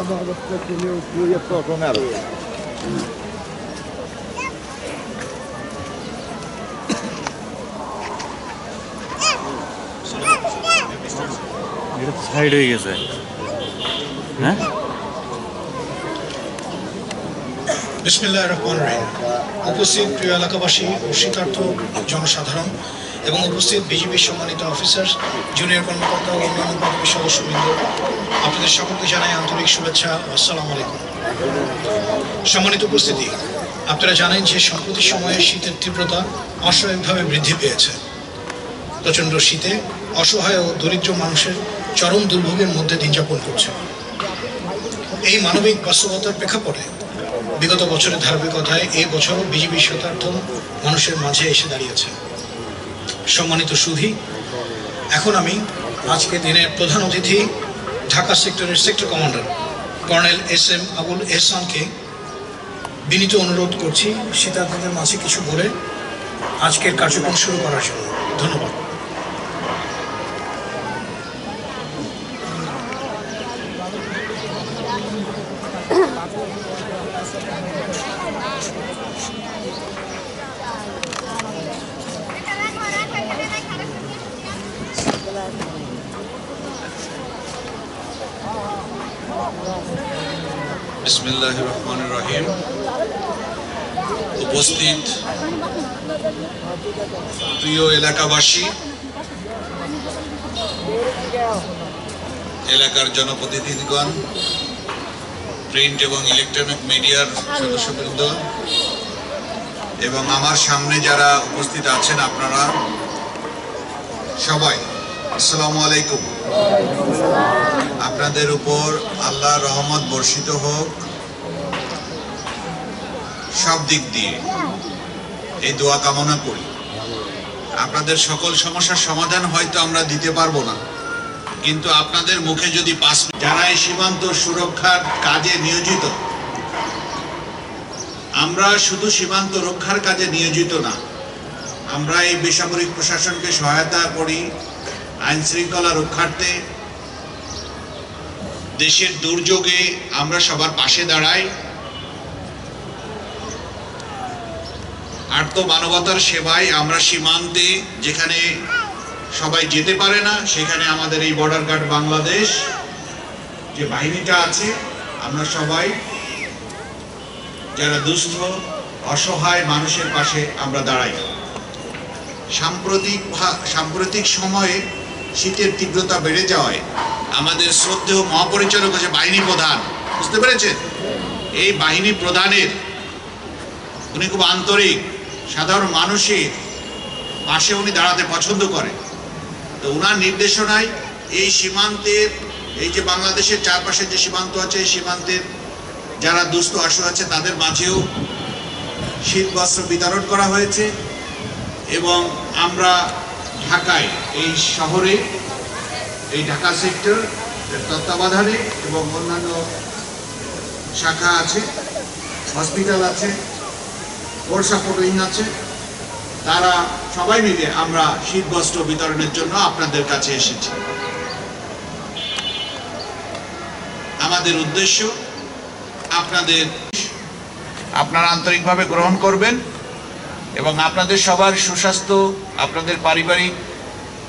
modo più riassorto nero. এটা side হয়ে গেছে হ্যাঁ। বিসমিল্লাহির রহমানির রহিম। উপস্থিত প্রিয় এলাকাবাসী ও শীতার্থ জনসাধারণ এবং উপস্থিত বিজিবির সম্মানিত অফিসার, জুনিয়র কর্মকর্তা ও অন্যান্য পদবী সদস্যবৃন্দ, আপনাদের সকলকে জানাই আন্তরিক শুভেচ্ছা। আসসালামু আলাইকুম। সম্মানিত উপস্থিতি, আপনারা জানেন যে সাম্প্রতিক সময়ে শীতের তীব্রতা অস্বাভাবিকভাবে বৃদ্ধি পেয়েছে। প্রচণ্ড শীতে অসহায় ও দরিদ্র মানুষের চরম দুর্ভোগের মধ্যে দিন যাপন করছে। এই মানবিক বাস্তবতার প্রেক্ষাপটে বিগত বছরের ধারাবাহিকতায় এই বছরও বিজিবি শীতার্থ মানুষের মাঝে এসে দাঁড়িয়েছে। সম্মানিত সুধী, এখন আমি আজকে দিনের প্রধান অতিথি ঢাকা সেক্টরের sector commander colonel SM Abul এহসানকে বিনীত অনুরোধ করছি শীতার্থদের মাঝে কিছু বলে আজকের কার্যক্রম শুরু করার জন্য। ধন্যবাদ। বিসমিল্লাহির রহমানির রহিম। উপস্থিত প্রিয় এলাকাবাসী, এলাকার জনপ্রতিনিধিগণ, প্রিন্ট এবং ইলেকট্রনিক মিডিয়ার সদস্যবৃন্দ এবং আমার সামনে যারা উপস্থিত আছেন আপনারা সবাই, আসসালামু আলাইকুম। আপনাদের উপর আল্লাহর রহমত বর্ষিত হোক সব দিক দিয়ে, এই দোয়া কামনা করি। আপনাদের সকল সমস্যার সমাধান হয়তো আমরা দিতে পারবো না, কিন্তু আপনাদের মুখে যদি যারা এই সীমান্ত সুরক্ষার কাজে নিয়োজিত, আমরা শুধু সীমান্ত রক্ষার কাজে নিয়োজিত না, আমরা এই বেসামরিক প্রশাসনকে সহায়তা করি আইন শৃঙ্খলা রক্ষার্থে। দেশের দুর্যোগে আমরা সবার পাশে দাঁড়াই। আর্ত মানবতার সেবায় আমরা সীমান্তে যেখানে সবাই যেতে পারে না, সেখানে আমাদের এই বর্ডার গার্ড বাংলাদেশ যে বাহিনীটা আছে, আমরা সবাই যারা দুস্থ অসহায় মানুষের পাশে আমরা দাঁড়াই। সাম্প্রতিক সময়ে শীতের তীব্রতা বেড়ে যাওয়ায় আমাদের শ্রদ্ধেয় মহাপরিচালক আছে বাহিনী প্রধান, বুঝতে পেরেছেন? এই বাহিনী প্রধানের উনি খুব আন্তরিক, সাধারণ মানুষের পাশে উনি দাঁড়াতে পছন্দ করেন। তো ওনার নির্দেশনায় এই সীমান্তের, এই যে বাংলাদেশের চারপাশে যে সীমান্ত আছে, এই সীমান্তের যারা দুস্থ অসহায় আছে তাদের মাঝেও শীত বস্ত্র বিতরণ করা হয়েছে। এবং আমরা ঢাকায় এই শহরে, এই ঢাকা সেক্টর তত্ত্বাবধানে এবং অন্যান্য শাখা আছে, হসপিটাল আছে, কোর সাপোর্ট উইং আছে, তারা সবাই মিলে আমরা শীত বস্ত্র বিতরণের জন্য আপনাদের কাছে এসেছি। আমাদের উদ্দেশ্য আপনারা আন্তরিকভাবে গ্রহণ করবেন এবং আপনাদের সবার সুস্বাস্থ্য, আপনাদের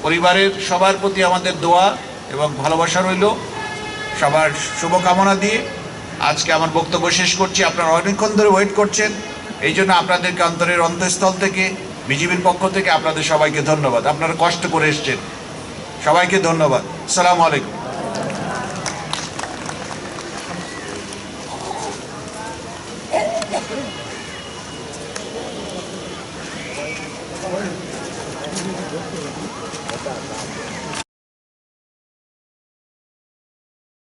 পরিবারের সবার প্রতি আমাদের দোয়া এবং ভালোবাসা রইল। সবার শুভকামনা দিয়ে আজকে আমার বক্তব্য শেষ করছি। আপনারা অনেকক্ষণ ধরে ওয়েট করছেন, এই জন্য আপনাদেরকে অন্তরের অন্তঃস্থল থেকে, বিজিবির পক্ষ থেকে আপনাদের সবাইকে ধন্যবাদ। আপনারা কষ্ট করে এসছেন, সবাইকে ধন্যবাদ। আসসালামু আলাইকুম। Gracias.